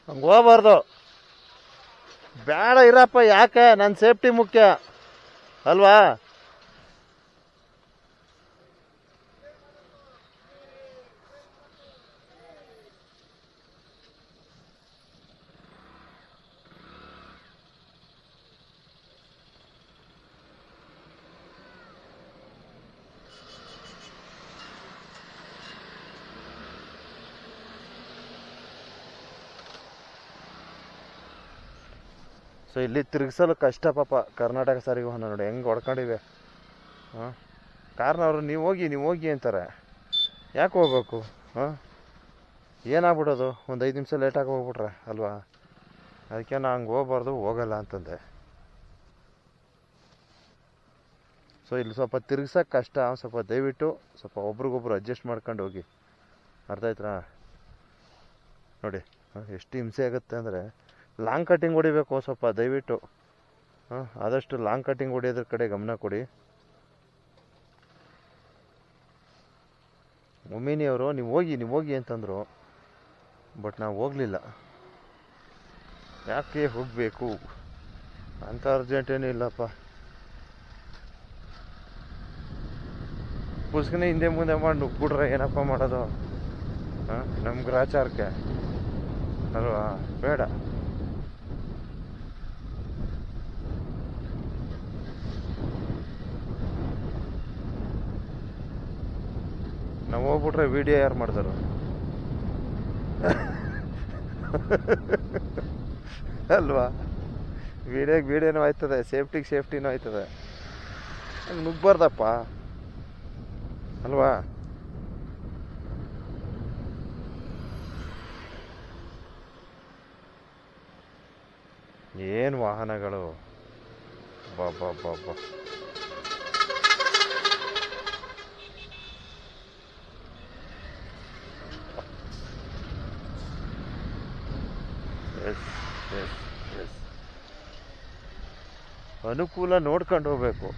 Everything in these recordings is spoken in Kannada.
ಹಂಗೆ ಹೋಗ್ಬಾರ್ದು. ಬೇಡ ಇರಪ್ಪ, ಯಾಕೆ? ನನ್ನ ಸೇಫ್ಟಿ ಮುಖ್ಯ ಅಲ್ವಾ? ಸೊ ಇಲ್ಲಿ ತಿರುಗಿಸಲು ಕಷ್ಟ ಪಾಪ. ಕರ್ನಾಟಕ ಸಾರಿಗೆ ವಾಹನ ನೋಡಿ ಹೆಂಗೆ ಹೊಡ್ಕೊಂಡಿವೆ. ಹಾಂ, ಕಾರ್ನವರು ನೀವು ಹೋಗಿ ಅಂತಾರೆ. ಯಾಕೆ ಹೋಗ್ಬೇಕು? ಹಾಂ, ಏನಾಗ್ಬಿಡೋದು? ಒಂದು 5 ನಿಮಿಷ ಲೇಟಾಗಿ ಹೋಗ್ಬಿಟ್ರೆ ಅಲ್ವಾ? ಅದಕ್ಕೆ ನಾನು ಹಂಗೆ ಹೋಗ್ಬಾರ್ದು, ಹೋಗಲ್ಲ ಅಂತಂದೆ. ಸೊ ಇಲ್ಲಿ ಸ್ವಲ್ಪ ತಿರುಗ್ಸೋಕೆ ಕಷ್ಟ. ಸ್ವಲ್ಪ ದಯವಿಟ್ಟು ಸ್ವಲ್ಪ ಒಬ್ರಿಗೊಬ್ರು ಅಡ್ಜಸ್ಟ್ ಮಾಡ್ಕೊಂಡು ಹೋಗಿ. ಅರ್ಥ ಆಯ್ತಾ? ನೋಡಿ ಎಷ್ಟು ಹಿಂಸೆ ಆಗುತ್ತೆ ಅಂದರೆ ಲಾಂಗ್ ಕಟ್ಟಿಂಗ್ ಹೊಡಿಬೇಕು ಸ್ವಲ್ಪ ದಯವಿಟ್ಟು. ಹಾಂ, ಆದಷ್ಟು ಲಾಂಗ್ ಕಟ್ಟಿಂಗ್ ಹೊಡಿಯೋದ್ರ ಕಡೆ ಗಮನ ಕೊಡಿ. ಒಮ್ಮಿನಿಯವರು ನೀವು ಹೋಗಿ ಅಂತಂದರು, ಬಟ್ ನಾವು ಹೋಗಲಿಲ್ಲ. ಯಾಕೆ ಹೋಗಬೇಕು ಅಂತ ಅರ್ಜೆಂಟೇನೂ ಇಲ್ಲಪ್ಪ. ಪುಸ್ಕನೇ ಹಿಂದೆ ಮುಂದೆ ಮಾಡಿ ನುಗ್ಬಿಟ್ರೆ ಏನಪ್ಪ ಮಾಡೋದು? ಹಾಂ, ನಮ್ಮ ಗ್ರಾಚಾರಕ್ಕೆ ಅಲ್ವಾ? ಬೇಡ. ನಾವು ಹೋಗ್ಬಿಟ್ರೆ ವಿಡಿಯೋ ಯಾರು ಮಾಡ್ತಾರೋ ಅಲ್ವಾ? ವಿಡಿಯೋನೂ ಆಯ್ತದೆ, ಸೇಫ್ಟಿನೂ ಆಯ್ತದೆ. ಹಂಗೆ ನುಗ್ಬಾರ್ದಪ್ಪ ಅಲ್ವಾ? ಏನು ವಾಹನಗಳು! ಬಾಬಾ ಎಸ್ ಎಸ್ ಎಸ್ ಅನುಕೂಲ ನೋಡ್ಕೊಂಡು ಹೋಗ್ಬೇಕು,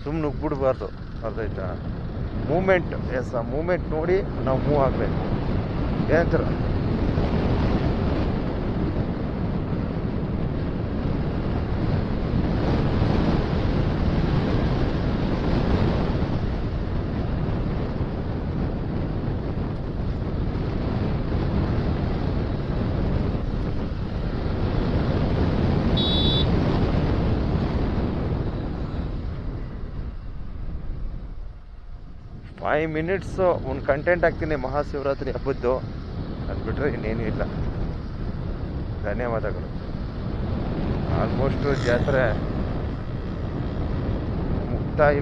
ಸುಮ್ಮನೆ ನುಗ್ಬಿಡ್ಬಾರ್ದು. ಅರ್ಥ ಆಯ್ತಾ? ಮೂಮೆಂಟ್, ಎಸ್, ಆ ಮೂಮೆಂಟ್ ನೋಡಿ ನಾವು ಮೂವ್ ಆಗಬೇಕು. ಏನಂತಾರ? 5 ಮಿನಿಟ್ಸು ಒಂದು ಕಂಟೆಂಟ್ ಹಾಕ್ತೀನಿ ಮಹಾಶಿವರಾತ್ರಿ ಹಬ್ಬದ್ದು. ಅದು ಬಿಟ್ಟರೆ ಇನ್ನೇನು ಇಲ್ಲ. ಧನ್ಯವಾದಗಳು. ಆಲ್ಮೋಸ್ಟು ಜಾತ್ರೆ ಮುಕ್ತಾಯ